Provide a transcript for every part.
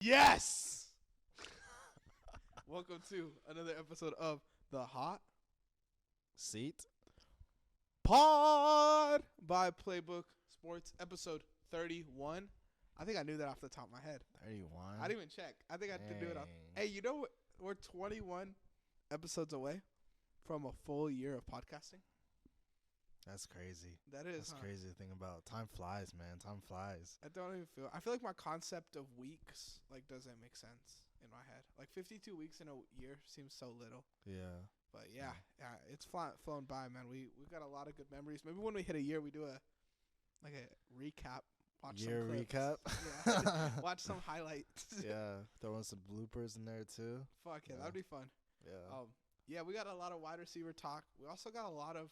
Yes! Welcome to another episode of The Hot Seat. Pod by Playbook Sports, episode 31. I think I knew that off the top of my head. 31. I didn't even check. I think I did do it off. Dang. Hey, you know what? We're 21 episodes away from a full year of podcasting. That's crazy. That is, That's crazy to think about. Time flies, man. Time flies. I don't even feel. I feel like my concept of weeks doesn't make sense in my head. Like 52 weeks in a year seems so little. Yeah. But yeah, it's flown by, man. We've got a lot of good memories. Maybe when we hit a year, we do a recap. Watch Year some clips. recap. Yeah. Watch some highlights. Yeah. Throwing some bloopers in there too. Fuck yeah, that'd be fun. Yeah. Yeah, we got a lot of wide receiver talk. We also got a lot of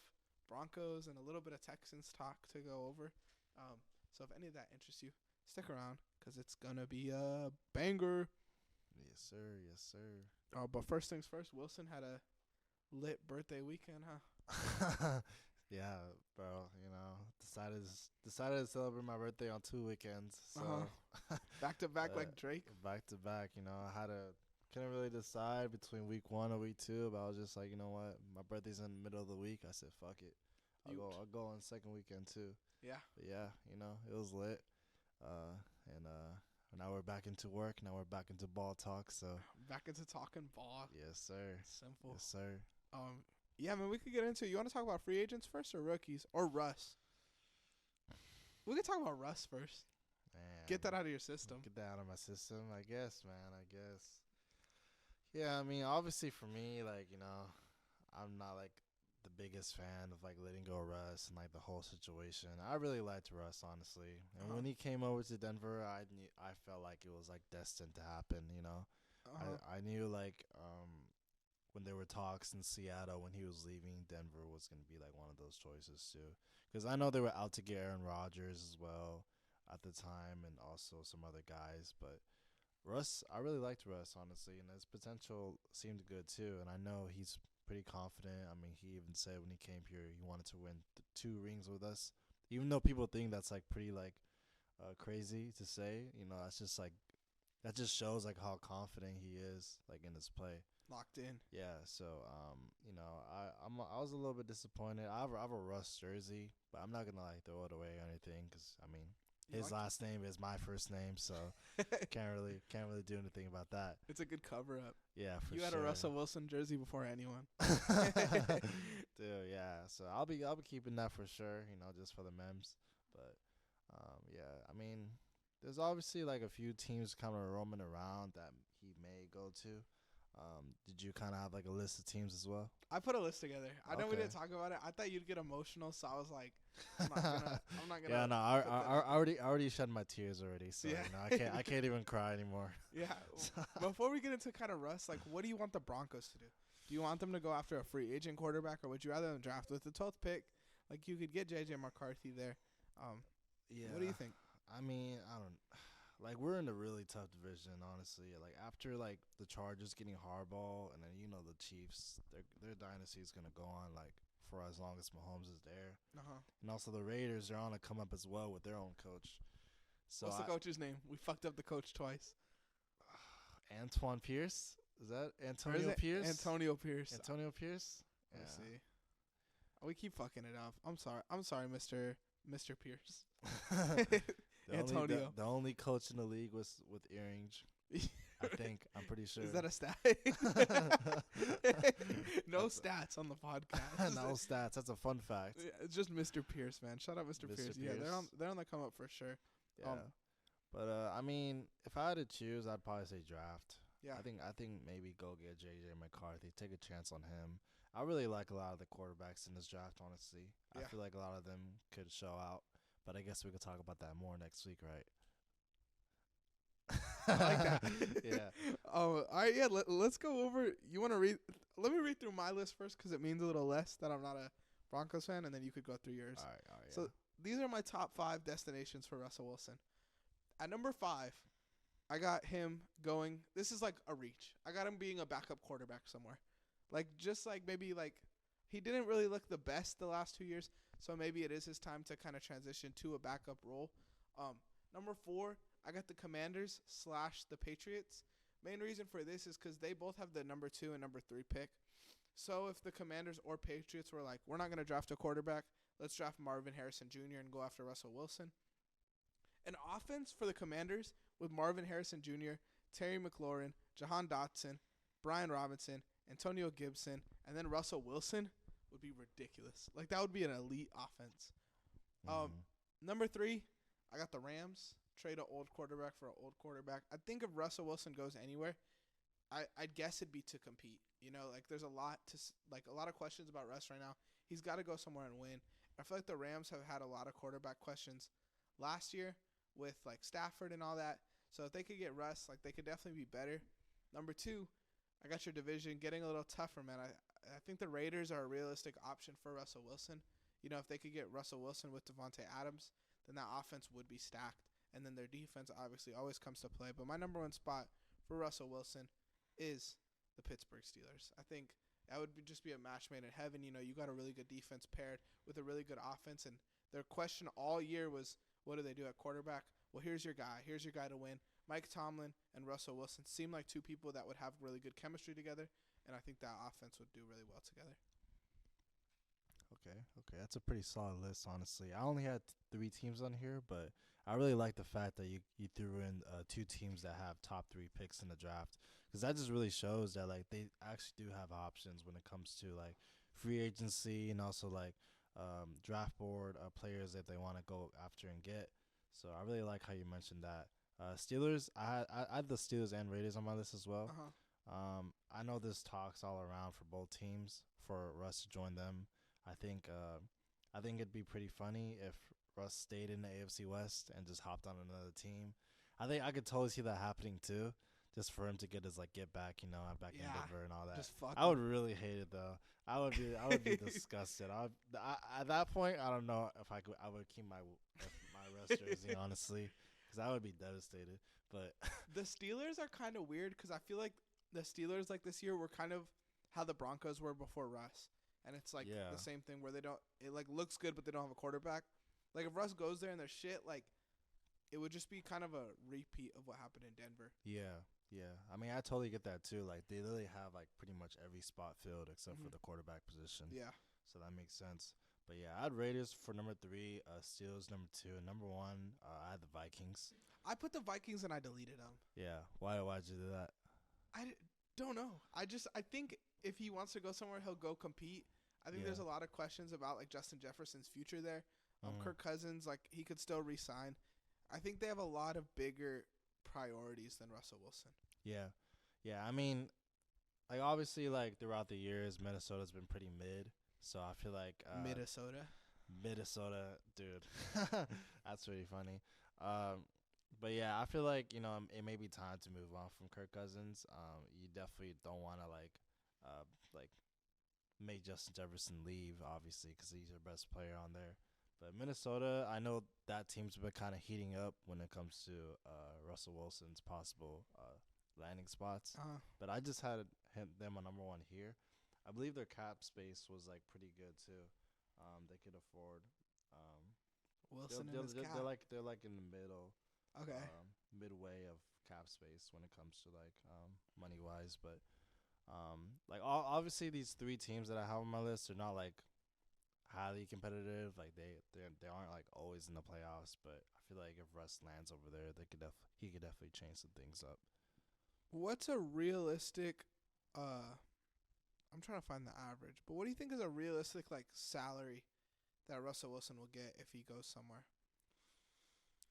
Broncos and a little bit of Texans talk to go over. So if any of that interests you, stick around because it's gonna be a banger. Yes, sir. Yes, sir. Oh, but first things first, Wilson had a lit birthday weekend, huh? Yeah, bro. You know, decided to celebrate my birthday on 2 weekends. So Back to back like Drake. Back to back. You know, couldn't really decide between week 1 or week 2, but I was just like, you know what, my birthday's in the middle of the week. I said, fuck it. I'll go on second weekend too. Yeah. But yeah, you know, it was lit. And now we're back into work. Now we're back into ball talk. So back into talking ball. Yes, sir. Simple. Yes, sir. Yeah, man, we could get into it. You want to talk about free agents first or rookies or Russ? We could talk about Russ first. Man, get that out of your system. Get that out of my system, I guess, man. I guess. Yeah, I mean, obviously for me, like, you know, I'm not like the biggest fan of like letting go of Russ and like the whole situation. I really liked Russ, honestly. And when he came over to Denver, I felt like it was like destined to happen, you know. I knew like when there were talks in Seattle when he was leaving, Denver was going to be like one of those choices too. Because I know they were out to get Aaron Rodgers as well at the time and also some other guys. But Russ, I really liked Russ, honestly, and his potential seemed good too. And I know he's pretty confident. I mean, he even said when he came here he wanted to win 2 rings with us. Even though people think that's like pretty like crazy to say, you know, that's just like that just shows like how confident he is like in his play. Locked in. Yeah, so you know, I was a little bit disappointed. I have a Russ jersey, but I'm not gonna like throw it away or anything because I mean his last name is my first name, so can't really do anything about that. It's a good cover up. Yeah, for sure. You had a Russell Wilson jersey before anyone. Dude, yeah. So I'll be keeping that for sure, you know, just for the memes. But yeah, I mean, there's obviously like a few teams kind of roaming around that he may go to. Did you kind of have like a list of teams as well? I put a list together. I know we didn't talk about it. I thought you'd get emotional, so I was like, I'm not gonna. Yeah, no, I already shed my tears already, so yeah. You know, I can't even cry anymore. Yeah. Before we get into kind of Russ, like, what do you want the Broncos to do? Do you want them to go after a free agent quarterback, or would you rather them draft with the 12th pick? Like, you could get JJ McCarthy there. Yeah. What do you think? I mean, I don't. Like, we're in a really tough division, honestly. Like, after, like, the Chargers getting Harbaugh and then, you know, the Chiefs, their dynasty is going to go on, like, for as long as Mahomes is there. And also the Raiders, they're on to come up as well with their own coach. So what's the coach's name? We fucked up the coach twice. Antoine Pierce? Is that Antonio Pierce? Antonio Pierce. Antonio Pierce? Yeah. Let's see. We keep fucking it up. I'm sorry, Mr. Pierce. Antonio. The only coach in the league with earrings. I'm pretty sure. Is that a stat? No stats on the podcast. No stats. That's a fun fact. It's just Mr. Pierce, man. Shout out Mr. Pierce. Yeah, they're on the come up for sure. Yeah. But I mean, if I had to choose, I'd probably say draft. Yeah. I think maybe go get JJ McCarthy. Take a chance on him. I really like a lot of the quarterbacks in this draft, honestly. Yeah. I feel like a lot of them could show out. But I guess we could talk about that more next week, right? I like that. Yeah. All right. Yeah. Let's go over. You want to read? Let me read through my list first because it means a little less that I'm not a Broncos fan, and then you could go through yours. All right. Yeah. So these are my top 5 destinations for Russell Wilson. At number 5, I got him going. This is like a reach. I got him being a backup quarterback somewhere, like just like maybe like he didn't really look the best the last 2 years, so maybe it is his time to kind of transition to a backup role. Number 4, I got the Commanders / the Patriots. Main reason for this is because they both have the number 2 and number 3 pick. So if the Commanders or Patriots were like, we're not going to draft a quarterback, let's draft Marvin Harrison Jr. and go after Russell Wilson. An offense for the Commanders with Marvin Harrison Jr., Terry McLaurin, Jahan Dotson, Brian Robinson, Antonio Gibson, and then Russell Wilson would be ridiculous. Like, that would be an elite offense. Number 3, I got the Rams. Trade an old quarterback for an old quarterback. I think if Russell Wilson goes anywhere, I'd guess it'd be to compete. You know, like there's a lot of questions about Russ right now. He's got to go somewhere and win. I feel like the Rams have had a lot of quarterback questions last year with like Stafford and all that. So if they could get Russ, like they could definitely be better. Number 2, I got your division getting a little tougher, man. I think the Raiders are a realistic option for Russell Wilson. You know, if they could get Russell Wilson with Devontae Adams, then that offense would be stacked. And then their defense obviously always comes to play. But my number 1 spot for Russell Wilson is the Pittsburgh Steelers. I think that would just be a match made in heaven. You know, you got a really good defense paired with a really good offense. And their question all year was, what do they do at quarterback? Well, here's your guy. Here's your guy to win. Mike Tomlin and Russell Wilson seem like 2 people that would have really good chemistry together. And I think that offense would do really well together. Okay, that's a pretty solid list, honestly. I only had 3 teams on here, but I really like the fact that you threw in 2 teams that have top 3 picks in the draft, because that just really shows that like they actually do have options when it comes to like free agency and also like draft board players that they want to go after and get. So I really like how you mentioned that. Steelers, I had the Steelers and Raiders on my list as well. I know there's talks all around for both teams for Russ to join them. I think it'd be pretty funny if Russ stayed in the AFC West and just hopped on another team. I think I could totally see that happening too, just for him to get his like get back, you know, back in Denver and all that. Just fuck I would really hate it though. I would be disgusted. At that point, I don't know if I would keep my Russ jersey honestly, because I would be devastated. But the Steelers are kind of weird because I feel like the Steelers like this year were kind of how the Broncos were before Russ. And it's like the same thing where it like looks good, but they don't have a quarterback. Like if Russ goes there and they're shit, like it would just be kind of a repeat of what happened in Denver. Yeah. I mean, I totally get that too. Like they literally have like pretty much every spot filled except for the quarterback position. Yeah. So that makes sense. But yeah, I had Raiders for number 3, Steelers number 2, and number 1, I had the Vikings. I put the Vikings and I deleted them. Yeah. Why'd you do that? I don't know. I think if he wants to go somewhere, he'll go compete. I think there's a lot of questions about like Justin Jefferson's future there. Kirk Cousins, like he could still re-sign. I think they have a lot of bigger priorities than Russell Wilson. Yeah. I mean, like obviously, like throughout the years, Minnesota's been pretty mid. So I feel like Minnesota, dude, that's really funny. But yeah, I feel like it may be time to move on from Kirk Cousins. You definitely don't want to like make Justin Jefferson leave, obviously, because he's your best player on there. But Minnesota, I know that team's been kind of heating up when it comes to Russell Wilson's possible landing spots. But I just had them on number 1 here. I believe their cap space was like pretty good too. They could afford Wilson and his cap. They're like in the middle. Okay. Midway of cap space when it comes to like money wise, but like obviously these 3 teams that I have on my list are not like highly competitive. Like they aren't like always in the playoffs, but I feel like if Russ lands over there, he could definitely change some things up. What's a realistic? I'm trying to find the average, but what do you think is a realistic like salary that Russell Wilson will get if he goes somewhere?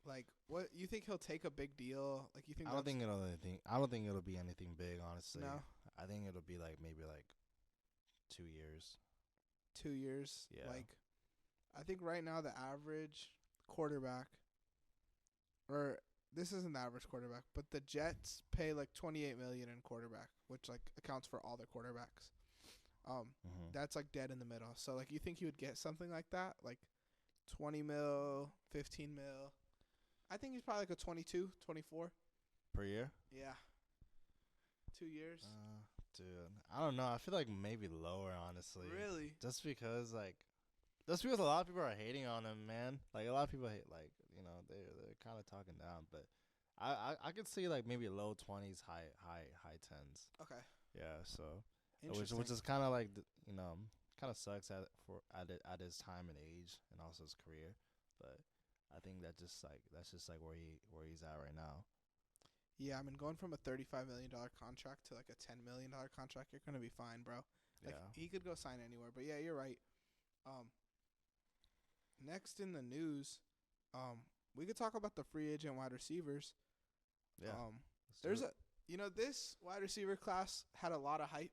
Like, what you think he'll take a big deal? Like, you think? I don't think it'll be anything big, honestly. No. I think it'll be like maybe like 2 years. 2 years. Yeah. Like, I think right now the average quarterback, or this isn't the average quarterback, but the Jets pay like $28 million in quarterback, which like accounts for all their quarterbacks. That's like dead in the middle. So like, you think he would get something like that, like 20 mil, 15 mil? I think he's probably like a 22, 24 per year. Yeah. 2 years. Dude, I don't know. I feel like maybe lower, honestly. Really? Just because a lot of people are hating on him, man. Like a lot of people hate, like they're kind of talking down, but I could see like maybe low 20s, high 10s. Okay. Yeah, so Interesting. which is kind of like you know kind of sucks at his time and age and also his career, but I think that's just like where he's at right now. Yeah, I mean, going from a $35 million contract to like a $10 million contract, you're gonna be fine, bro. Like Yeah, he could go sign anywhere. But yeah, you're right. Um, Next in the news, we could talk about the free agent wide receivers. yeah. Um, Let's do there's it. a, this wide receiver class had a lot of hype,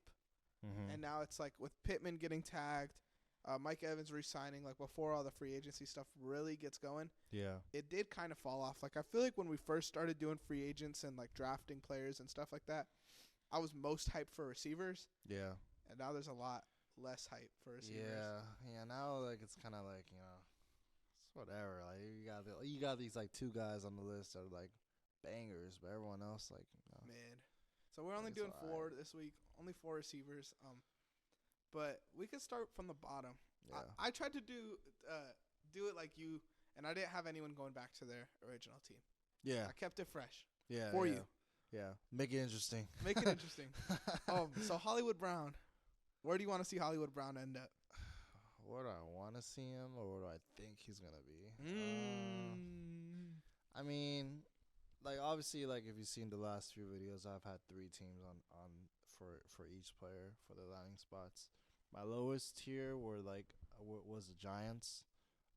Mhm. and now it's like with Pittman getting tagged, Mike Evans re-signing, like before all the free agency stuff really gets going, Yeah. it did kind of fall off. Like I feel like when we first started doing free agents and like drafting players and stuff like that, I was most hyped for receivers, Yeah. and now there's a lot less hype for receivers. Yeah. Yeah. Now like it's kind of like it's whatever. Like you got these like two guys on the list that are like bangers, but everyone else like Mid. So we're only it's doing alright. four this week. Only four receivers. But we could start from the bottom. Yeah. I tried to do it like you, and I didn't have anyone going back to their original team. Yeah. I kept it fresh Yeah. for yeah. you. Yeah. Make it interesting. Make it interesting. So Hollywood Brown, where do you want to see Hollywood Brown end up? Where do I want to see him, or where do I think he's gonna be? I mean, like obviously, like if you've seen the last few videos, I've had three teams on for each player for the landing spots. My lowest tier were like was the Giants.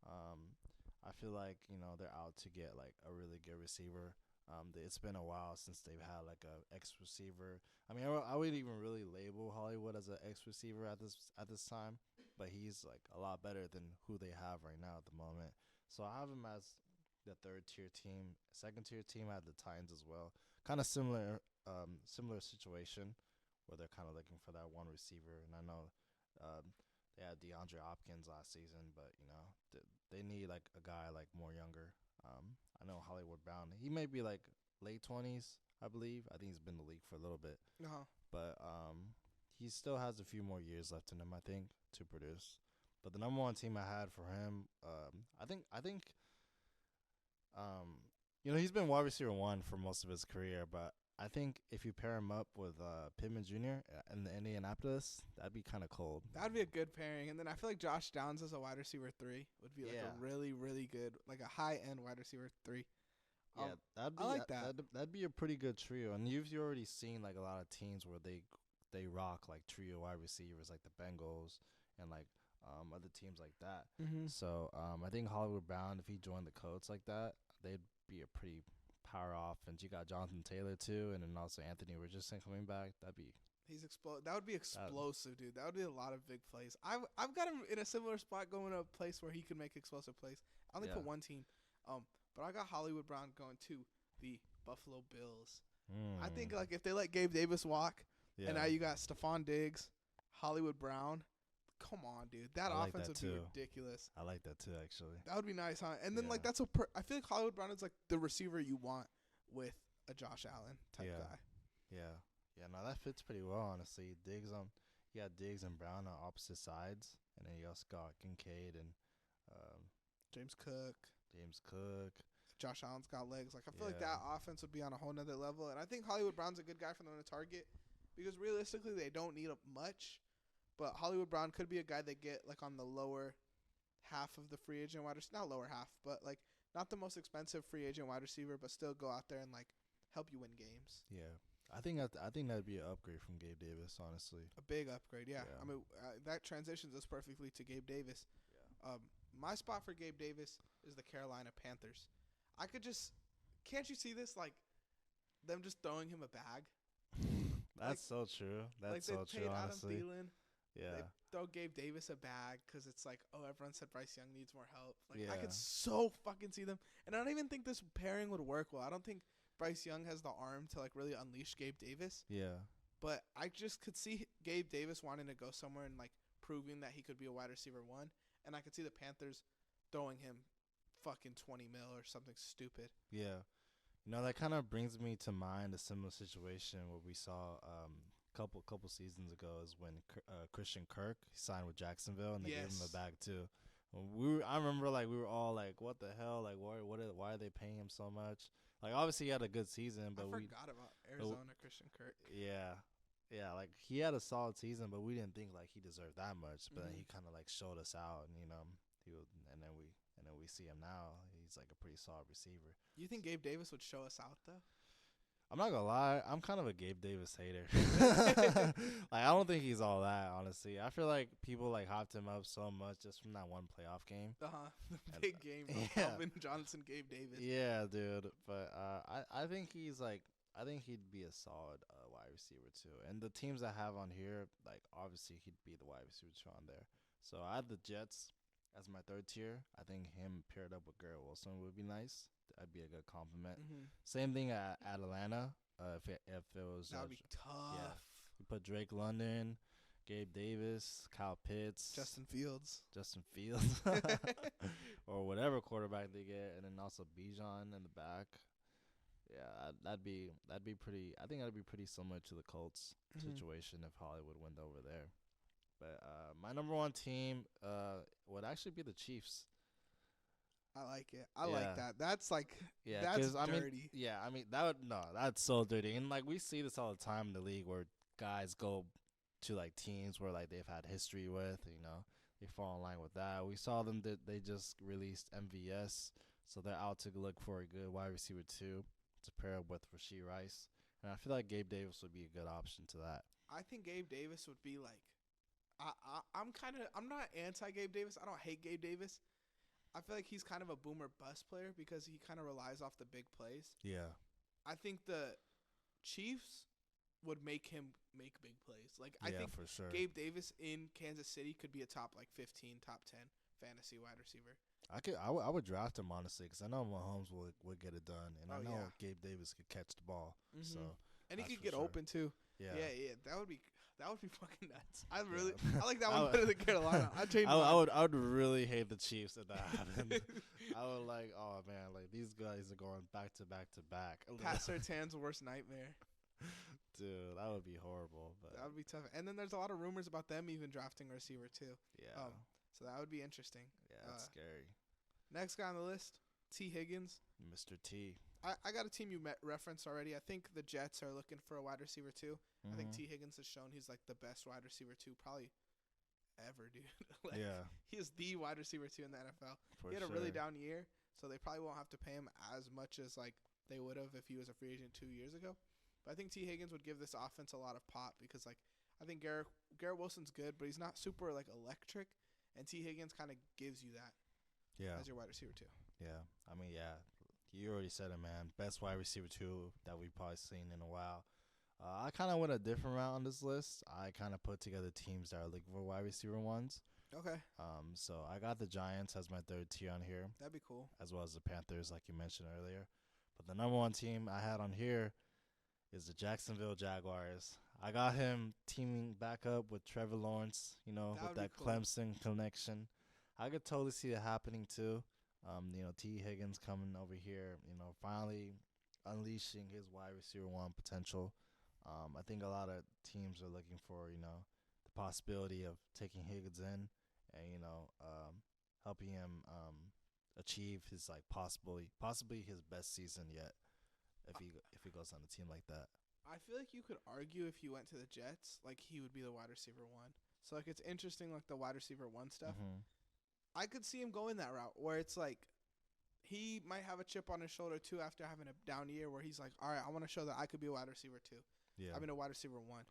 I feel like they're out to get like a really good receiver. It's been a while since they've had like a X receiver. I mean, I would even really label Hollywood as an X receiver at this time, but he's like a lot better than who they have right now at the moment. So I have him as the third tier team. Second tier team I had the Titans as well. Kind of similar situation where they're kind of looking for that one receiver. And I know they had DeAndre Hopkins last season, but they need like a guy like more younger. I know Hollywood Brown. He may be like late 20s, I believe. I think he's been in the league for a little bit, Uh-huh. but he still has a few more years left in him, I think, to produce. But the number one team I had for him, I think he's been wide receiver one for most of his career, but I think if you pair him up with Pittman Jr. in the Indianapolis, that'd be kind of cold. That'd be a good pairing. And then I feel like Josh Downs as a wide receiver 3 would be like Yeah. a really, really good, like a high end wide receiver 3. Yeah, that'd be I like that. That'd be a pretty good trio. And you've already seen like a lot of teams where they rock like trio wide receivers, like the Bengals and like other teams like that. Mm-hmm. So I think Hollywood Brown, if he joined the Colts like that, they'd be a pretty power offense. You got Jonathan Taylor too, and then also Anthony Richardson coming back. That'd be That would be explosive, dude. That would be a lot of big plays. I've got him in a similar spot, going to a place where he could make explosive plays. I only put one team, but I got Hollywood Brown going to the Buffalo Bills. I think like if they let Gabe Davis walk, and now you got Stephon Diggs, Hollywood Brown. Come on, dude. That I like offense that would be too. ridiculous. I like that too, actually. That would be nice, huh? And then Yeah. like I feel like Hollywood Brown is like the receiver you want with a Josh Allen type Yeah. guy. Yeah, no, that fits pretty well, honestly. You got Diggs and Brown on opposite sides, and then you also got Kincaid and James Cook. Josh Allen's got legs. Like I feel like Yeah. that offense would be on a whole nother level. And I think Hollywood Brown's a good guy for them to target because realistically they don't need much. But Hollywood Brown could be a guy they get like on the lower half of the free agent wide receiver. Not lower half, but like not the most expensive free agent wide receiver, but still go out there and like help you win games. Yeah. I think that'd be an upgrade from Gabe Davis, honestly. A big upgrade, yeah. Yeah. I mean, that transitions us perfectly to Gabe Davis. Yeah. My spot for Gabe Davis is the Carolina Panthers. Can't you see this? Like, them just throwing him a bag. That's so true. That's so they true, paid honestly. Adam Thielen. Yeah. They throw Gabe Davis a bag because it's like, oh, everyone said Bryce Young needs more help. Like, I Yeah. could so fucking see them. And I don't even think this pairing would work well. I don't think Bryce Young has the arm to, like, really unleash Gabe Davis. Yeah. But I just could see Gabe Davis wanting to go somewhere and, like, proving that he could be a wide receiver 1. And I could see the Panthers throwing him fucking 20 mil or something stupid. Yeah. That kind of brings me to mind a similar situation where we saw couple seasons ago is when Christian Kirk signed with Jacksonville and they gave him Yes. a bag too. I remember like we were all like, what the hell? Like why are they paying him so much? Like obviously he had a good season, I but forgot about Arizona Christian Kirk. yeah, like he had a solid season, but we didn't think like he deserved that much. But then he Mhm. kind of like showed us out, and he was, and then we see him now. He's like a pretty solid receiver. You think Gabe Davis would show us out though? I'm not gonna lie, I'm kind of a Gabe Davis hater. Like I don't think he's all that, honestly. I feel like people like hopped him up so much just from that one playoff game. The And, big game of yeah. Calvin Johnson, Gabe Davis. Yeah, dude. But I think he's like I think he'd be a solid wide receiver too. And the teams I have on here, like obviously he'd be the wide receiver two on there. So I had the Jets as my third tier. I think him paired up with Garrett Wilson would be nice. That'd be a good compliment. Mm-hmm. Same thing at Atlanta. If it was That would be tough. yeah, you put Drake London, Gabe Davis, Kyle Pitts, Justin Fields. or whatever quarterback they get, and then also Bijan in the back. Yeah, that'd be pretty. I think that'd be pretty similar to the Colts Mhm. situation if Hollywood went over there. But my number one team would actually be the Chiefs. I like it. I Yeah. like that. That's like Yeah, that's because dirty. I mean that would no, that's so dirty, and like we see this all the time in the league where guys go to like teams where like they've had history with, they fall in line with that. We saw them that they just released MVS, so they're out to look for a good wide receiver too to pair up with Rasheed Rice, and I feel like Gabe Davis would be a good option to that. I think Gabe Davis would be like, I'm not anti Gabe Davis. I don't hate Gabe Davis. I feel like he's kind of a boomer bust player because he kind of relies off the big plays. Yeah, I think the Chiefs would make him make big plays. Like I think for sure. Gabe Davis in Kansas City could be a top like 15, top 10 fantasy wide receiver. I would draft him honestly because I know Mahomes would get it done, and I know Yeah. Gabe Davis could catch the ball. Mhm. So And he that's could for get sure. open too. yeah, Yeah. That would be fucking nuts. I like that I one would- better than Carolina. I changed. I would really hate the Chiefs if that happened. I would like, oh man, like these guys are going back to back to back. Pat Surtain's worst nightmare. Dude, that would be horrible. But That would be tough. And then there's a lot of rumors about them even drafting a receiver too. yeah, So that would be interesting. yeah, that's scary. Next guy on the list, T. Higgins. Mr. T. I got a team you referenced already. I think the Jets are looking for a wide receiver too. I think Mhm. T. Higgins has shown he's like the best wide receiver too, probably ever, dude. Like, Yeah, he is the wide receiver two in the NFL. for He had sure. a really down year, so they probably won't have to pay him as much as like they would have if he was a free agent 2 years ago. But I think T. Higgins would give this offense a lot of pop because like I think Garrett Wilson's good, but he's not super like electric, and T. Higgins kind of gives you that Yeah, as your wide receiver too. yeah. I mean, yeah. You already said it, man. Best wide receiver two that we've probably seen in a while. I kind of went a different route on this list. I kind of put together teams that are looking for wide receiver ones. Okay, So I got the Giants as my third tier on here, that'd be cool. as well as the Panthers, like you mentioned earlier. But the number one team I had on here is the Jacksonville Jaguars. I got him teaming back up with Trevor Lawrence, That with would be that cool. Clemson connection. I could totally see it happening too. T. Higgins coming over here, finally unleashing his wide receiver one potential. I think a lot of teams are looking for, the possibility of taking Higgins in and, helping him achieve his like possibly his best season yet if he goes on a team like that. I feel like you could argue if he went to the Jets, like he would be the wide receiver one. So like it's interesting, like the wide receiver one stuff. Mhm. I could see him going that route where it's like he might have a chip on his shoulder too after having a down year where he's like, all right, I want to show that I could be a wide receiver too. Yeah. I mean a wide receiver one.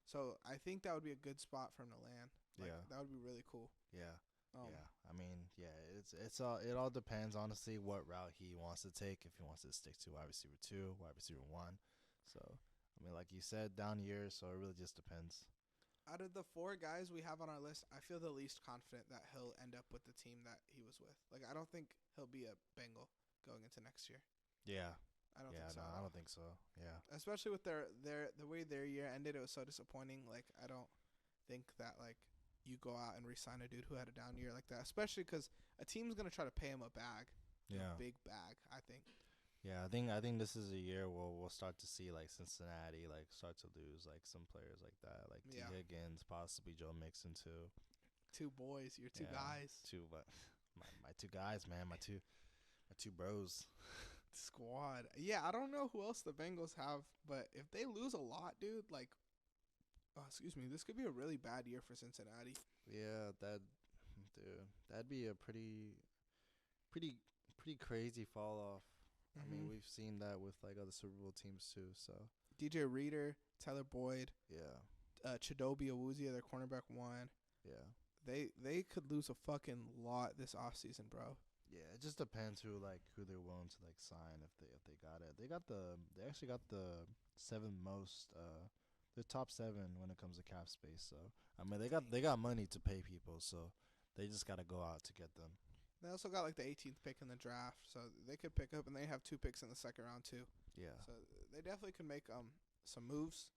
So I think that would be a good spot for him to land. Like, Yeah. that would be really cool. Yeah. Um, Yeah. I mean, yeah, it all depends honestly what route he wants to take. If he wants to stick to wide receiver two, wide receiver one. So I mean, like you said, down years, so it really just depends. Out of the 4 guys we have on our list, I feel the least confident that he'll end up with the team that he was with. Like I don't think he'll be a Bengal going into next year. Yeah. I don't Yeah, think so. no, I don't think so. Yeah. Especially with the way their year ended, it was so disappointing. Like I don't think that like you go out and re-sign a dude who had a down year like that, especially because a team's gonna try to pay him a bag, Yeah. a big bag. I think. Yeah, I think this is a year where we'll start to see like Cincinnati like start to lose like some players like that, like Yeah. T. Higgins, possibly Joe Mixon too. 2 boys, your 2 Yeah, guys. Two, but my 2 guys, man, my two bros. squad. Yeah, I don't know who else the Bengals have, but if they lose a lot, dude, like, excuse me, this could be a really bad year for Cincinnati. Yeah, dude, that'd be a pretty, pretty crazy fall off. I mean, Mm-hmm. we've seen that with like other Super Bowl teams too. So DJ Reader, Tyler Boyd, yeah, Chidobe Awuzie, their cornerback one. yeah, They could lose a fucking lot this offseason, bro. yeah. It just depends who they're willing to like sign if they got it. They actually got the seventh most the top seven when it comes to cap space. So I mean they got money to pay people. So they just gotta go out to get them. They also got like the 18th pick in the draft, so they could pick up, and they have 2 picks in the second round too. Yeah. So they definitely could make some moves.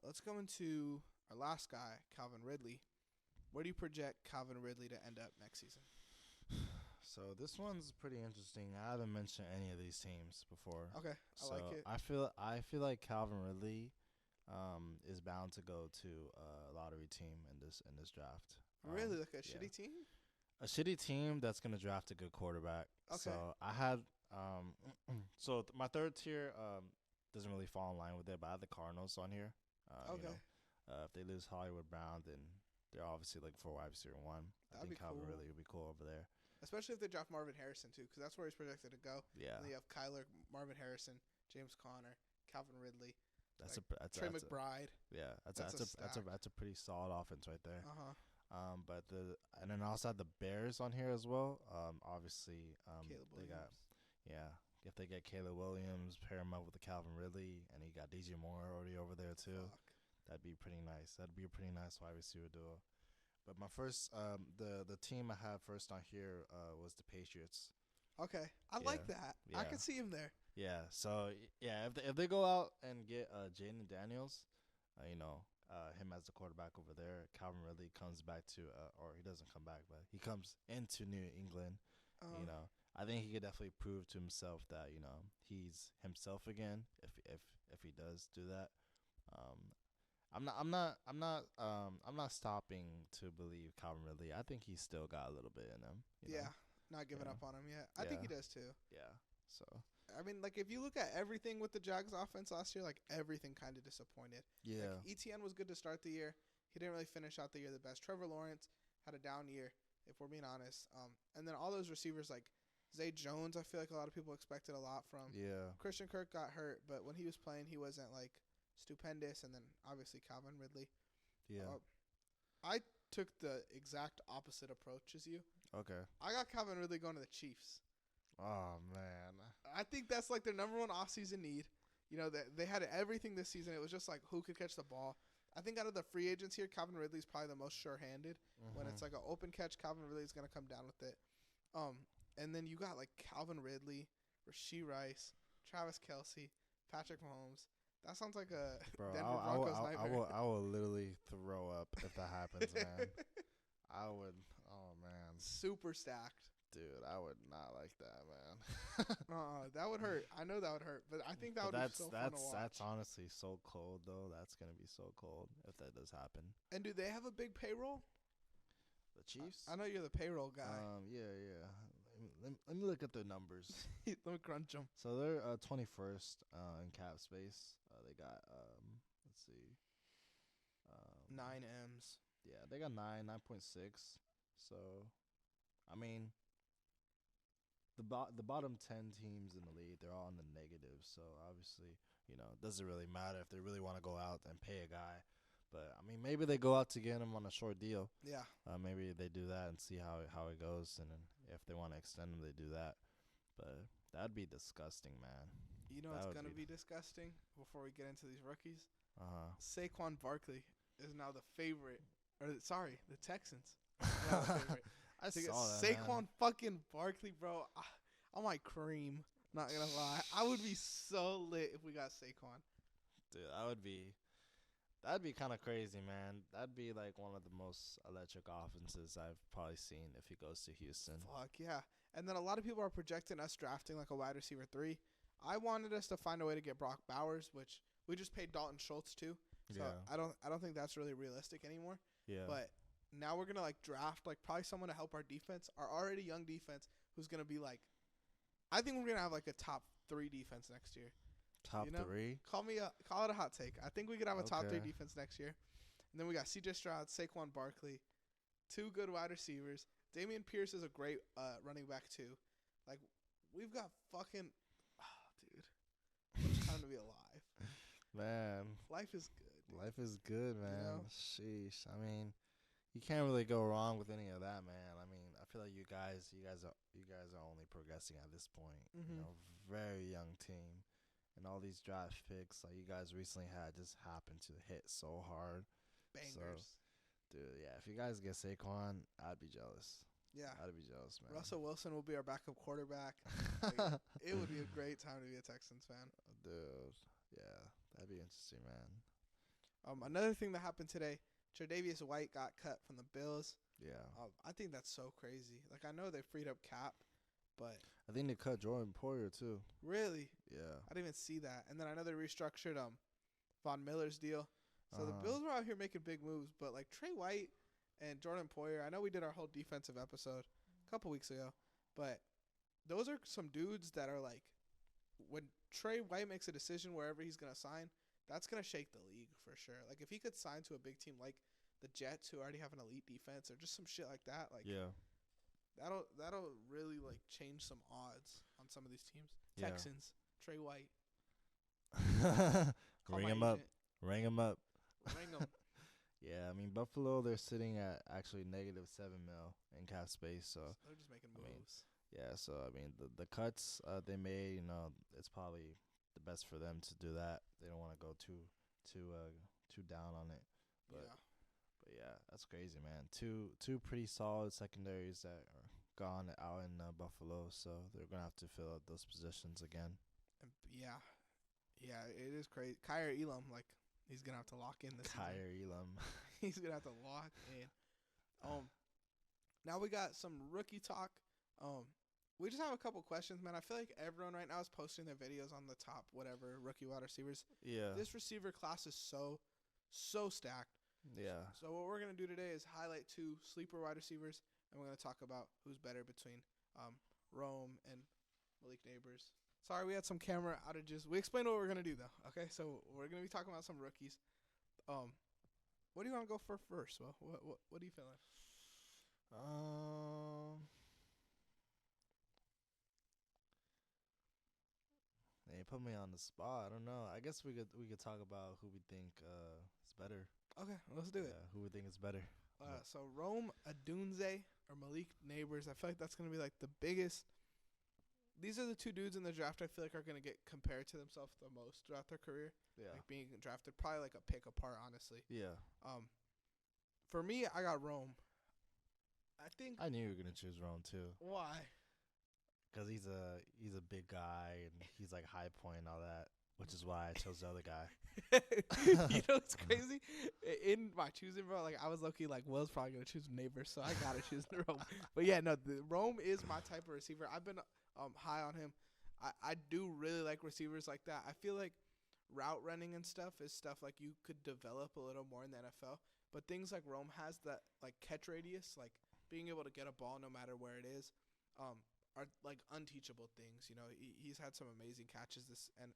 Let's go into our last guy, Calvin Ridley. Where do you project Calvin Ridley to end up next season? So this one's pretty interesting. I haven't mentioned any of these teams before. Okay, I So like it. I feel like Calvin Ridley is bound to go to a lottery team in this draft. Really, like a yeah. shitty team? A shitty team that's gonna draft a good quarterback. Okay. So I had my third tier doesn't really fall in line with it, but I have the Cardinals on here. Okay. If they lose Hollywood Brown, then they're obviously like for wide receiver one. I That'd think be Calvin cool. Ridley would be cool over there. Especially if they draft Marvin Harrison too, because that's where he's projected to go. Yeah, And then you have Kyler, Marvin Harrison, James Conner, Calvin Ridley, that's Trey McBride. that's a pretty solid offense right there. Uh-huh. And then I also have the Bears on here as well. Obviously, Caleb they got Williams. if they get Caleb Williams, pair him up with the Calvin Ridley, and he got DJ Moore already over there too. Fuck. That'd be pretty nice. That'd be a pretty nice wide receiver duo. But my first, the team I have first on here was the Patriots. Okay. I Yeah. like that. I Yeah. can see him there. Yeah. So yeah, if they go out and get Jaden Daniels, him as the quarterback over there, Calvin Ridley comes back to or he doesn't come back, but he comes into New England. I think he could definitely prove to himself that he's himself again if he does do that. I'm not stopping to believe Calvin Ridley. I think he's still got a little bit in him. Yeah. Not giving Yeah. up on him yet. I think he Yeah. does too. Yeah. So I mean, like, if you look at everything with the Jags offense last year, like, everything kind of disappointed. yeah. Like, ETN was good to start the year. He didn't really finish out the year the best. Trevor Lawrence had a down year, if we're being honest. And then all those receivers, like Zay Jones, I feel like a lot of people expected a lot from. Yeah. Christian Kirk got hurt, but when he was playing, he wasn't, like, stupendous. And then, obviously, Calvin Ridley. Yeah. I took the exact opposite approach as you. Okay. I got Calvin Ridley going to the Chiefs. Oh man. I think that's like their number one offseason need. They had everything this season. It was just like who could catch the ball. I think out of the free agents here, Calvin Ridley's probably the most sure-handed. When it's like an open catch, Calvin Ridley's going to come down with it. And then you got like Calvin Ridley, Rashee Rice, Travis Kelce, Patrick Mahomes. That sounds like a Bro, Denver Broncos I nightmare. will literally throw up if that happens, man. I would. Oh man, Super stacked. dude, I would not like that, man. That would hurt. I know that would hurt, but I think that would be so fun to watch. That's honestly so cold though. That's gonna be so cold if that does happen. And do they have a big payroll? The Chiefs. I know you're the payroll guy. Yeah. Let me look at the numbers. Let me crunch them. So they're 21st in cap space. They got let's see, 9 M's. yeah, they got 9.6. So, I mean, the bottom 10 teams in the league, they're all in the negative. So obviously, it doesn't really matter if they really want to go out and pay a guy. But I mean, maybe they go out to get him on a short deal. Yeah. Maybe they do that and see how it goes, and then if they want to extend him, they do that. But that'd be disgusting, man. You know what's gonna be disgusting before we get into these rookies? Saquon Barkley is now the favorite. The Texans. Now the favorite. I To saw get that. Saquon fucking Barkley, bro. I might cream. Not gonna lie. I would be so lit if we got Saquon. Dude, that'd be kind of crazy, man. That'd be like one of the most electric offenses I've probably seen if he goes to Houston. Fuck yeah. And then a lot of people are projecting us drafting like a wide receiver 3. I wanted us to find a way to get Brock Bowers, which we just paid Dalton Schultz too. So Yeah. I don't think that's really realistic anymore. Yeah. But now we're gonna like draft like probably someone to help our defense, our already young defense, who's gonna be like I think we're gonna have like a top 3 defense next year. Top You know, three. call it a hot take. I think we could have a top 3 Okay. defense next year. And then we got C.J. Stroud, Saquon Barkley, 2 good wide receivers. Damian Pierce is a great running back too. Like we've got fucking, dude, what a time to be alive. Man, Life is good. Dude. life is good, man. know? Sheesh. I mean, you can't really go wrong with any of that, man. I mean, I feel like you guys are only progressing at this point. You Mhm. know, very young team, and all these draft picks like you guys recently had just happened to hit so hard. Bangers. Dude, yeah, if you guys get Saquon, I'd be jealous. Yeah. I'd be jealous, man. Russell Wilson will be our backup quarterback. Like, it would be a great time to be a Texans fan. Dude, yeah, that'd be interesting, man. Another thing that happened today, Tre'Davious White got cut from the Bills. Yeah, I think that's so crazy. Like I know they freed up cap, but I think they cut Jordan Poyer too. really, Yeah, I didn't even see that. And then I know they restructured Von Miller's deal. So the Uh-huh. Bills were out here making big moves, but like Trey White and Jordan Poyer, I know we did our whole defensive episode a couple weeks ago, but those are some dudes that are like, when Trey White makes a decision wherever he's gonna sign, that's gonna shake the league for sure. Like if he could sign to a big team like the Jets, who already have an elite defense, or just some shit like that, like yeah, that'll really like change some odds on some of these teams. Yeah. Texans, Trey White, call Ring my him up. agent. Ring him up. Ring him. Yeah, I mean Buffalo, they're sitting at actually -7 mil in cap space. So They're just making I mean, moves. yeah, so I mean the cuts they made, it's probably the best for them to do that. They don't want to go too down on it. But Yeah. but yeah, that's crazy, man. Two pretty solid secondaries that are gone out in Buffalo, so they're gonna have to fill out those positions again. And yeah, it is crazy. Kyrie Elam, like he's gonna have to lock in this season. Kyrie Elam. He's gonna have to lock in. Now we got some rookie talk. We just have a couple questions, man. I feel like everyone right now is posting their videos on the top whatever rookie wide receivers. Yeah. This receiver class is so stacked. Yeah. So what we're gonna do today is highlight 2 sleeper wide receivers, and we're gonna talk about who's better between Rome and Malik Neighbors. Sorry, we had some camera outages. We explained what we're gonna do though. Okay, so we're gonna be talking about some rookies. What do you want to go for first? Well, what are you feeling? They put me on the spot. I don't know. I guess we could talk about who we think is better. Okay, let's do it. Yeah, who we think is better. So Rome Adunze or Malik Neighbors. I feel like that's gonna be like the biggest. These are the 2 dudes in the draft I feel like are gonna get compared to themselves the most throughout their career. Yeah. Like being drafted, probably like a pick apart, honestly. Yeah. For me, I got Rome. I think. I knew you were gonna choose Rome too, Why? cause he's a big guy and he's like high point and all that, which is why I chose the other guy. You know what's crazy? In my choosing, bro, like I was lucky. Like Will's probably gonna choose Neighbors, so I gotta choose Rome. But yeah, no, Rome is my type of receiver. I've been high on him. I do really like receivers like that. I feel like route running and stuff is stuff like you could develop a little more in the NFL. But things like Rome has that like catch radius, like being able to get a ball no matter where it is, are like unteachable things. You know, he's had some amazing catches this and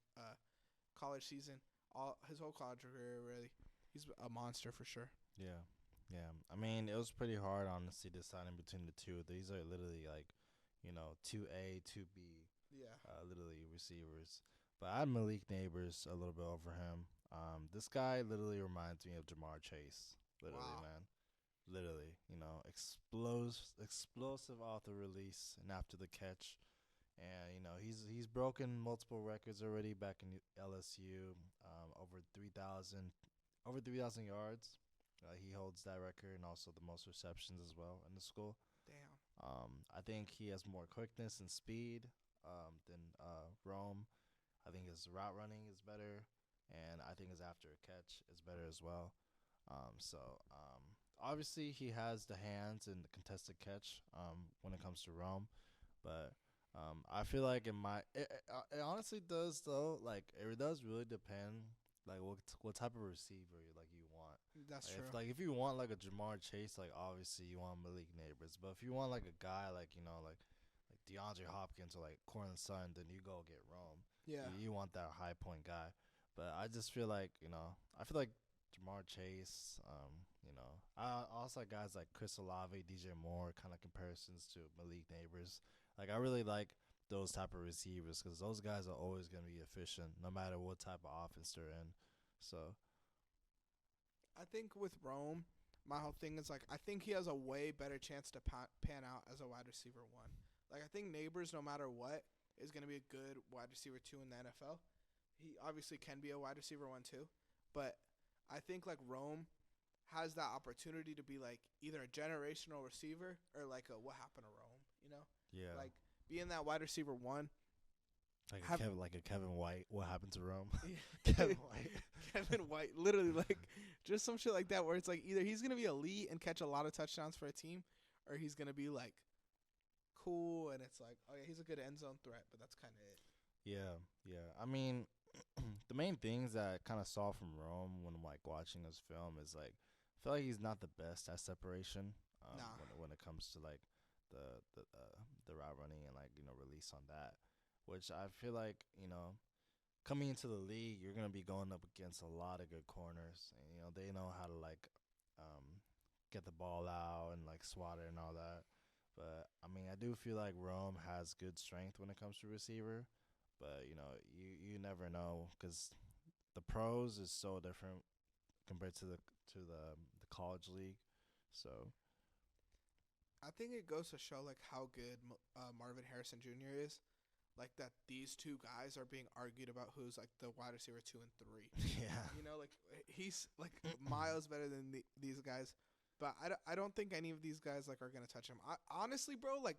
college season. All his whole college career, really, he's a monster for sure. Yeah. Yeah. I mean, it was pretty hard, honestly, deciding between the 2. These are literally like, 2A, 2B, Yeah. literally receivers. But I had Malik Neighbors a little bit over him. This guy literally reminds me of Jamar Chase. Literally, Wow. man. Literally, explosive off the release and after the catch. And he's broken multiple records already back in LSU. Over 3,000 yards. He holds that record and also the most receptions as well in the school. Damn. I think he has more quickness and speed than Rome. I think his route running is better, and I think his after catch is better as well. Obviously he has the hands and the contested catch when it comes to Rome, but I feel like it honestly does though. Like it does really depend like what type of receiver you want. That's Like, true. if you want like a Jamar Chase, like obviously you want Malik Neighbors. But if you want like a guy like like DeAndre Hopkins or like Cortland Sutton, then you go get Rome. Yeah. You want that high point guy. But I just feel like, I feel like Jamar Chase, I also like guys like Chris Olave, DJ Moore, kind of comparisons to Malik Neighbors. Like, I really like those type of receivers because those guys are always going to be efficient no matter what type of offense they're in. So, I think with Rome, my whole thing is like I think he has a way better chance to pan out as a wide receiver one. Like I think Neighbors, no matter what, is going to be a good wide receiver two in the NFL. He obviously can be a wide receiver one too, but I think like Rome has that opportunity to be like either a generational receiver or like a what happened to Rome, you know? yeah. Like being that wide receiver one. Like a Kevin White. What happened to Rome? Kevin White. Kevin White. Literally, like, just some shit like that where it's like either he's going to be elite and catch a lot of touchdowns for a team or he's going to be, like, cool and it's like, oh, yeah, he's a good end zone threat, but that's kind of it. Yeah. I mean, the main things that I kind of saw from Rome when I'm, like, watching this film is, like, I feel like he's not the best at separation Nah. when it comes to, like, the route running and, like, release on that. Which I feel like, coming into the league, you're going to be going up against a lot of good corners. And, they know how to, like, get the ball out and, like, swat it and all that. But, I mean, I do feel like Rome has good strength when it comes to receiver. But, you never know because the pros is so different compared to the college league. So, I think it goes to show, like, how good Marvin Harrison Jr. is. Like, that these two guys are being argued about who's, like, the wide receiver 2 and 3. yeah. You know, like, he's, like, miles better than these guys. But I don't think any of these guys, like, are going to touch him. Honestly, bro, like,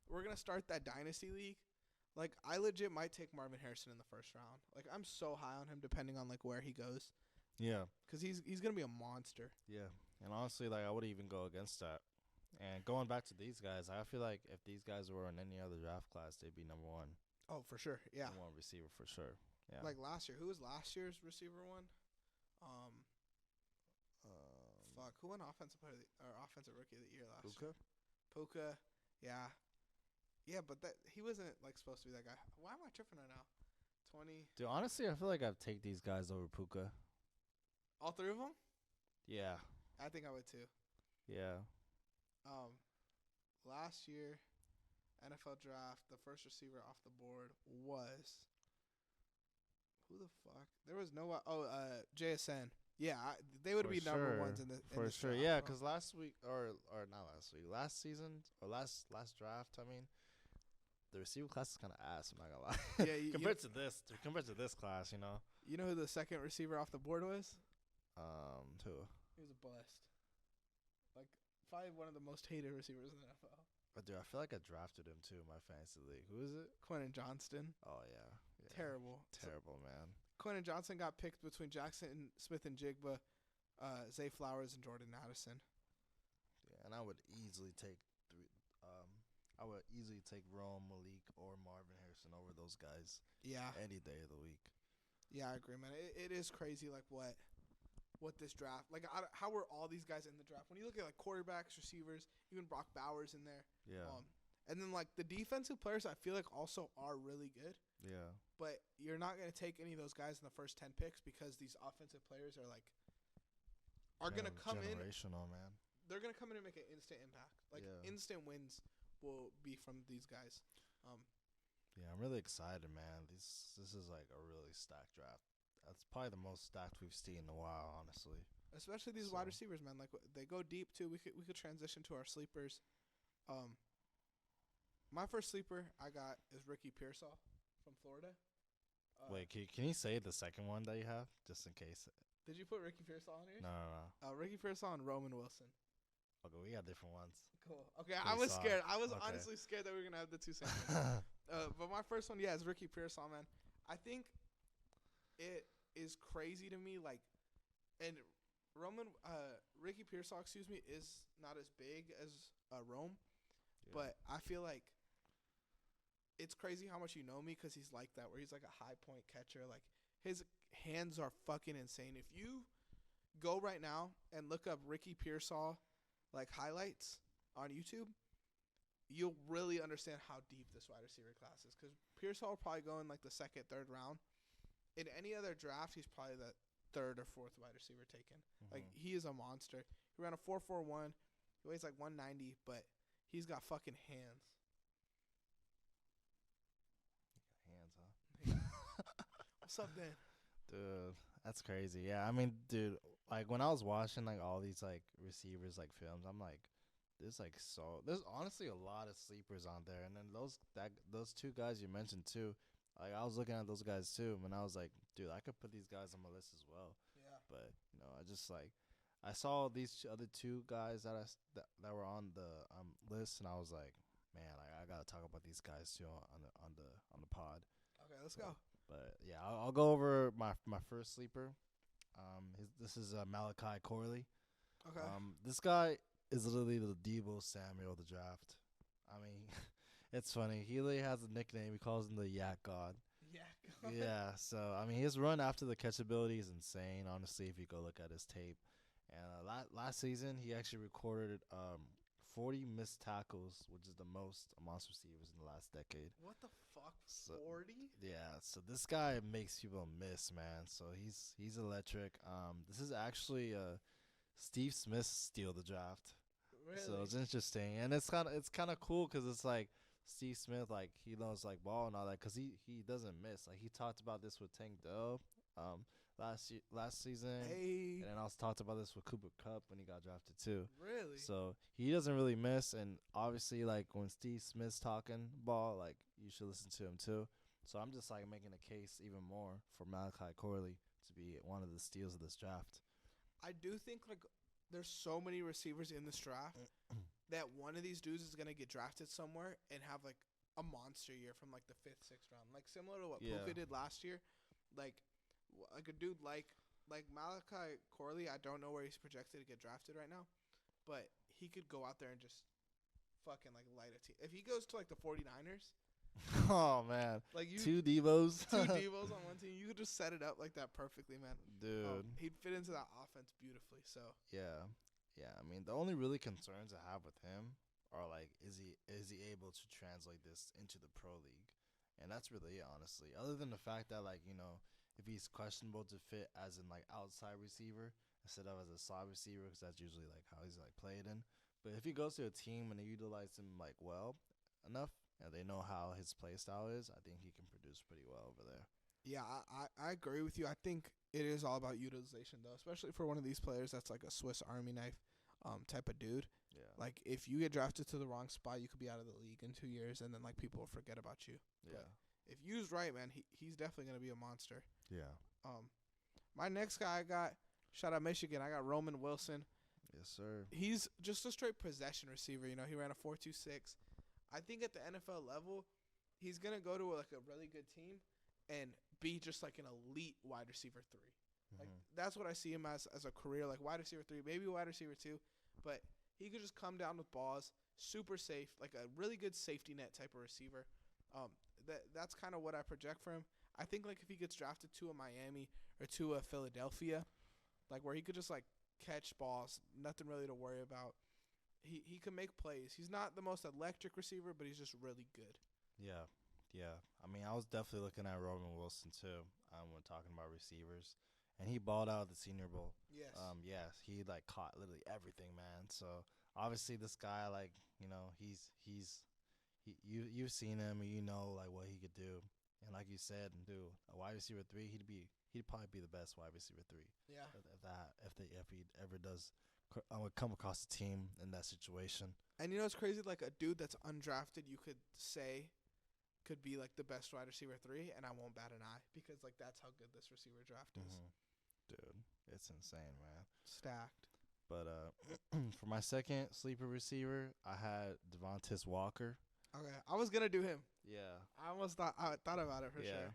we're going to start that Dynasty League. Like, I legit might take Marvin Harrison in the first round. Like, I'm so high on him depending on, like, where he goes. Yeah. Because he's going to be a monster. Yeah. And honestly, like, I would even go against that. And going back to these guys, I feel like if these guys were in any other draft class, they'd be number one. Oh, for sure. Yeah. Number one receiver for sure. Yeah. Like last year. Who was last year's receiver one? Fuck. Who won offensive player or offensive rookie of the year last year? Puka. Yeah. Yeah, but he wasn't like supposed to be that guy. Why am I tripping right now? 20. Dude, honestly, I feel like I'd take these guys over Puka. All three of them? Yeah. I think I would too. Yeah. Last year, NFL draft, the first receiver off the board was who the fuck? There was no JSN. Yeah, they would be number ones in the for this sure. draft, Yeah, bro. because last week or not last week, last season or last draft. I mean, the receiver class is kind of ass. I'm not gonna lie. Yeah, compared to this class, You know who the second receiver off the board was? Who? He was a bust. Like probably one of the most hated receivers in the NFL. But dude, I feel like I drafted him too in my fantasy league. Who is it? Quentin Johnston. Oh yeah. Terrible, man. Quentin Johnson got picked between Jackson Smith and Jigba, Zay Flowers, and Jordan Addison. Yeah, and I would easily take Rome, Malik, or Marvin Harrison over those guys. Yeah. Any day of the week. Yeah, I agree, man. It is crazy, like what this draft, like how were all these guys in the draft? When you look at like quarterbacks, receivers, even Brock Bowers in there. Yeah. And then like the defensive players, I feel like also are really good. Yeah. But you're not gonna take any of those guys in the first 10 picks because these offensive players are gonna come in. Generational, man. They're gonna come in and make an instant impact. Like instant wins will be from these guys. Yeah, I'm really excited, man. This is like a really stacked draft. That's probably the most stacked we've seen in a while, honestly. Especially these wide receivers, man. Like they go deep too. We could transition to our sleepers. My first sleeper I got is Ricky Pearsall from Florida. Wait, can you say the second one that you have, just in case? Did you put Ricky Pearsall on yours? No. Ricky Pearsall and Roman Wilson. Okay, we got different ones. Cool. Okay, I was scared. I was honestly scared that we were gonna have the two same ones. But my first one, is Ricky Pearsall, man. I think it is crazy to me, like, and Ricky Pearsall, is not as big as Rome, but I feel like it's crazy how much you know me because he's like that, where he's like a high point catcher. Like his hands are fucking insane. If you go right now and look up Ricky Pearsall like highlights on YouTube, you'll really understand how deep this wide receiver class is. Because Pierce Hall will probably go in like the second, third round. In any other draft, he's probably the third or fourth wide receiver taken. Like, he is a monster. He ran a 4.41. He weighs like 190, but he's got fucking hands. Hands, huh? What's up, Dan? Dude, that's crazy. Yeah, I mean, dude, like when I was watching like all these like receivers like films, I'm like, there's honestly a lot of sleepers on there, and then those two guys you mentioned too. Like I was looking at those guys too, and I was like, dude, I could put these guys on my list as well. Yeah. But I just like I saw these other two guys that were on the list, and I was like, man, like I gotta talk about these guys too on the pod. Okay, let's go. But yeah, I'll go over my first sleeper. This is Malachi Corley. Okay. This guy is literally the Debo Samuel of the draft. I mean, it's funny. He literally has a nickname. He calls him the Yak God. Yeah. Yeah. So I mean, his run after the catchability is insane. Honestly, if you go look at his tape, and last season he actually recorded 40 missed tackles, which is the most amongst receivers in the last decade. What the fuck? So, 40? yeah, so this guy makes people miss, man. So he's electric. This is actually Steve Smith's steal the draft. Really? So it's interesting, and it's kind of cool because it's like Steve Smith, like he knows like ball and all that, because he doesn't miss. Like he talked about this with Tank Dell, last season, Hey. and then I also talked about this with Cooper Kupp when he got drafted too. Really? So he doesn't really miss, and obviously like when Steve Smith's talking ball, like you should listen to him too. So I'm just like making a case even more for Malachi Corley to be one of the steals of this draft. I do think like there's so many receivers in this draft that one of these dudes is gonna get drafted somewhere and have like a monster year from like the 5th, 6th round, like similar to what Puka did last year. Like a dude like Malachi Corley, I don't know where he's projected to get drafted right now, but he could go out there and just fucking like light a team. If he goes to like the 49ers, Oh man, like you two Devos, two Devos on one team, you could just set it up like that perfectly, man. dude. He'd fit into that offense beautifully. So Yeah. I mean, the only really concerns I have with him are like, is he able to translate this into the pro league? And that's really it, honestly. Other than the fact that like if he's questionable to fit as in like outside receiver instead of as a slot receiver, because that's usually like how he's like played in. But if he goes to a team and they utilize him like well enough and they know how his play style is, I think he can produce pretty well over there. yeah, I agree with you. I think it is all about utilization though, especially for one of these players that's like a Swiss Army knife type of dude. Yeah. Like if you get drafted to the wrong spot, you could be out of the league in 2 years, and then like people will forget about you. Yeah. If used right, man, he's definitely gonna be a monster. Yeah. My next guy I got, shout out Michigan. I got Roman Wilson. Yes, sir. He's just a straight possession receiver. You know, he ran a 4.26. I think at the NFL level, he's gonna go to like a really good team and be just like an elite wide receiver 3. Like that's what I see him as a career, like wide receiver 3, maybe wide receiver 2, but he could just come down with balls, super safe, like a really good safety net type of receiver. That's kind of what I project for him. I think like if he gets drafted to a Miami or to a Philadelphia, like where he could just like catch balls, nothing really to worry about. He can make plays. He's not the most electric receiver, but he's just really good. Yeah. I mean, I was definitely looking at Roman Wilson too. When talking about receivers, and he balled out at the Senior Bowl. Yes. Yes, he like caught literally everything, man. So obviously, this guy, like you've seen him, and you know like what he could do. And like you said, dude, a wide receiver 3, he'd probably be the best wide receiver 3. Yeah. If he ever does come across a team in that situation. And you know it's crazy, like a dude that's undrafted, you could say could be like the best wide receiver 3, and I won't bat an eye because like that's how good this receiver draft is. Dude, it's insane, man. Stacked. But for my second sleeper receiver, I had Devontae Walker. Okay, I was gonna do him. Yeah, I thought about it for sure.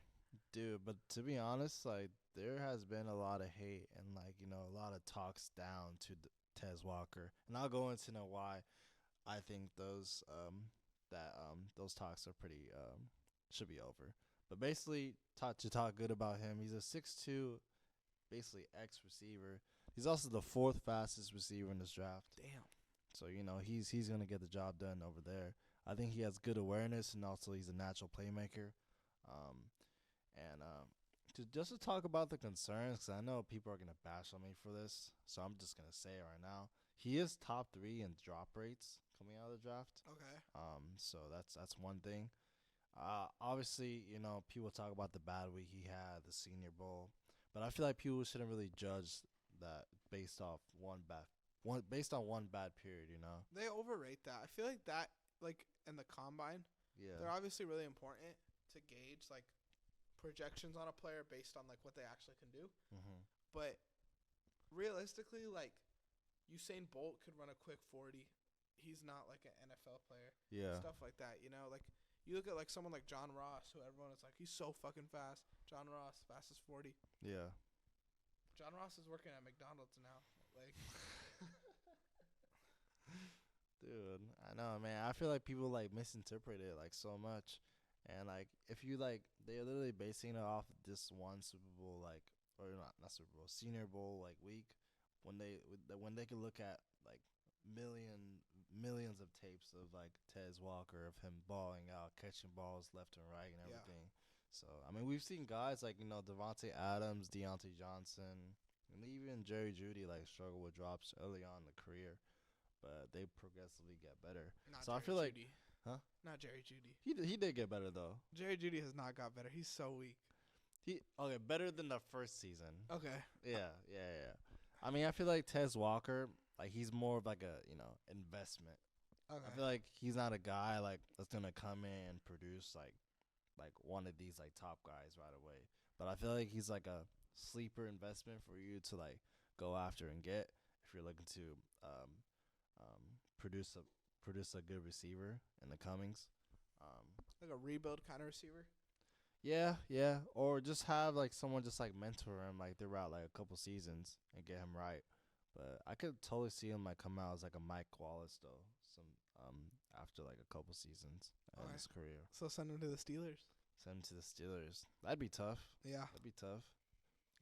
Dude. But to be honest, like there has been a lot of hate and like a lot of talks down to Tez Walker, and I'll go into why I think those talks are pretty should be over. But basically, to talk good about him, he's a 6'2", basically X receiver. He's also the 4th fastest receiver in this draft. Damn. So he's gonna get the job done over there. I think he has good awareness, and also he's a natural playmaker. Um, and just to talk about the concerns, because I know people are gonna bash on me for this, so I'm just gonna say it right now. He is top 3 in drop rates coming out of the draft. Okay. So that's one thing. Obviously, people talk about the bad week he had, the Senior Bowl, but I feel like people shouldn't really judge that based off based on one bad period. They overrate that. I feel like that, like in the combine, Yeah. they're obviously really important to gauge like projections on a player based on like what they actually can do. Mhm. But realistically, like Usain Bolt could run a quick 40. He's not like an NFL player. Yeah. Stuff like that, like you look at like someone like John Ross, who everyone is like he's so fucking fast. John Ross, fastest 40. Yeah. John Ross is working at McDonald's now. Like Dude, I know, man. I feel like people like misinterpret it like so much, and like if you like, they're literally basing it off this one Super Bowl, like, or not Super Bowl, Senior Bowl like week, when they could look at like millions of tapes of like Tez Walker, of him balling out, catching balls left and right and Yeah. everything. So I mean, we've seen guys like Devontae Adams, Deontay Johnson, and even Jerry Jeudy like struggle with drops early on in the career, but they progressively get better. not So I Jerry feel like Jeudy. Huh? Not Jerry Jeudy. he did get better though. Jerry Jeudy has not got better. He's so weak. He okay, better than the first season. Okay. Yeah. I mean, I feel like Tez Walker, like he's more of like a investment. Okay. I feel like he's not a guy like that's gonna come in and produce like one of these like top guys right away. But I feel like he's like a sleeper investment for you to like go after and get if you're looking to produce a good receiver in the comings. Like a rebuild kind of receiver. Yeah, or just have like someone just like mentor him like throughout like a couple seasons and get him right. But I could totally see him like come out as like a Mike Wallace though, after like a couple seasons in his career. So send him to the Steelers. Send him to the Steelers. That'd be tough. Yeah. That'd be tough.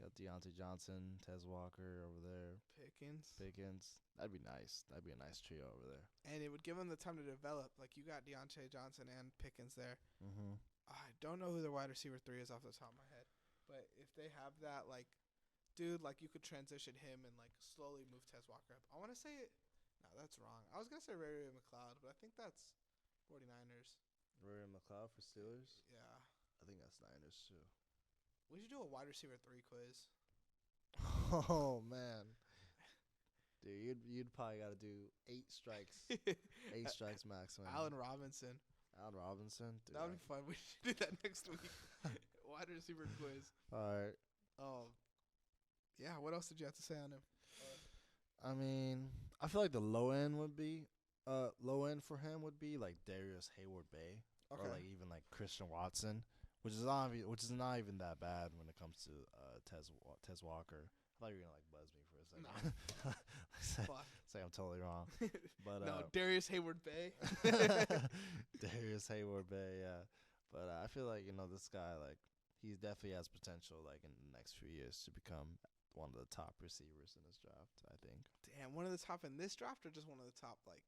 Got Deontay Johnson, Tez Walker over there, Pickens. That'd be nice. That'd be a nice trio over there. And it would give him the time to develop. Like you got Deontay Johnson and Pickens there. Mhm. I don't know who their wide receiver 3 is off the top of my head, but if they have that, like, dude, like you could transition him and like slowly move Tez Walker up. I want to say it. No, that's wrong. I was gonna say Ray McLeod, but I think that's 49ers. Ray McLeod for Steelers. Yeah. I think that's Niners too. We should do a wide receiver 3 quiz. Oh man, dude, you'd probably got to do 8 strikes, 8 strikes max, man. Allen Robinson. Allen Robinson. Dude, That would be fun. We should do that next week. Wide receiver quiz. all right. Yeah. What else did you have to say on him? I mean, I feel like the low end for him would be like Darius Hayward Bay, Okay. or like even like Christian Watson, which is not even that bad when it comes to Tez Walker. I thought you were gonna like buzz me for a second. Fuck. Say I'm totally wrong, but No, Darius Hayward Bay. Darius Hayward Bay, yeah. But I feel like this guy like he definitely has potential like in the next few years to become one of the top receivers in this draft. I think. Damn, one of the top in this draft, or just one of the top like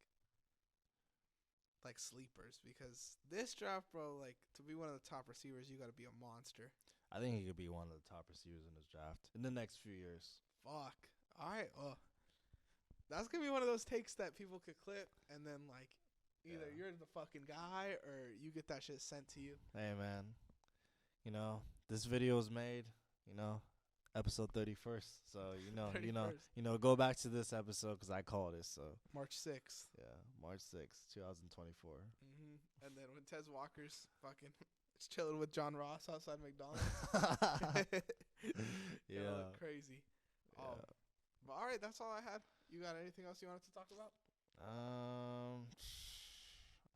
sleepers? Because this draft, bro, like to be one of the top receivers, you got to be a monster. I think he could be one of the top receivers in this draft in the next few years. Fuck. All right. That's gonna be one of those takes that people could clip, and then like either you're the fucking guy or you get that shit sent to you. Hey man, this video was made, episode 31st. So 31st. go back to this episode because I called it. So March 6th. yeah, March 6th, 2024. And then when Tez Walker's fucking it's chilling with John Ross outside McDonald's. Yeah. Crazy. Yeah. But all right, that's all I had. You got anything else you wanted to talk about?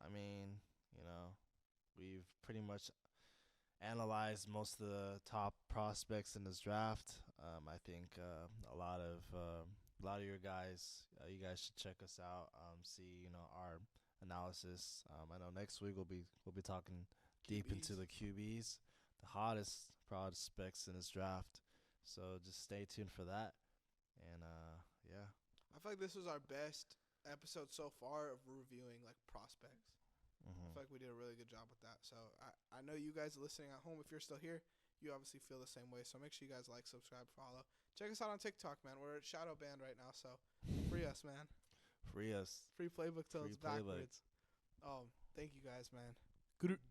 I mean, we've pretty much analyzed most of the top prospects in this draft. I think a lot of your guys, you guys should check us out. See our analysis. I know next week we'll be talking deep into the QBs, the hottest prospects in this draft. So just stay tuned for that. And yeah. I feel like this was our best episode so far of reviewing like prospects. I feel like we did a really good job with that. So I know you guys listening at home, if you're still here, you obviously feel the same way. So make sure you guys like, subscribe, follow. Check us out on TikTok, man. We're shadow banned right now, so free us, man. Free us. Free playbook till Free it's playbook. backwards. Thank you guys, man. Good.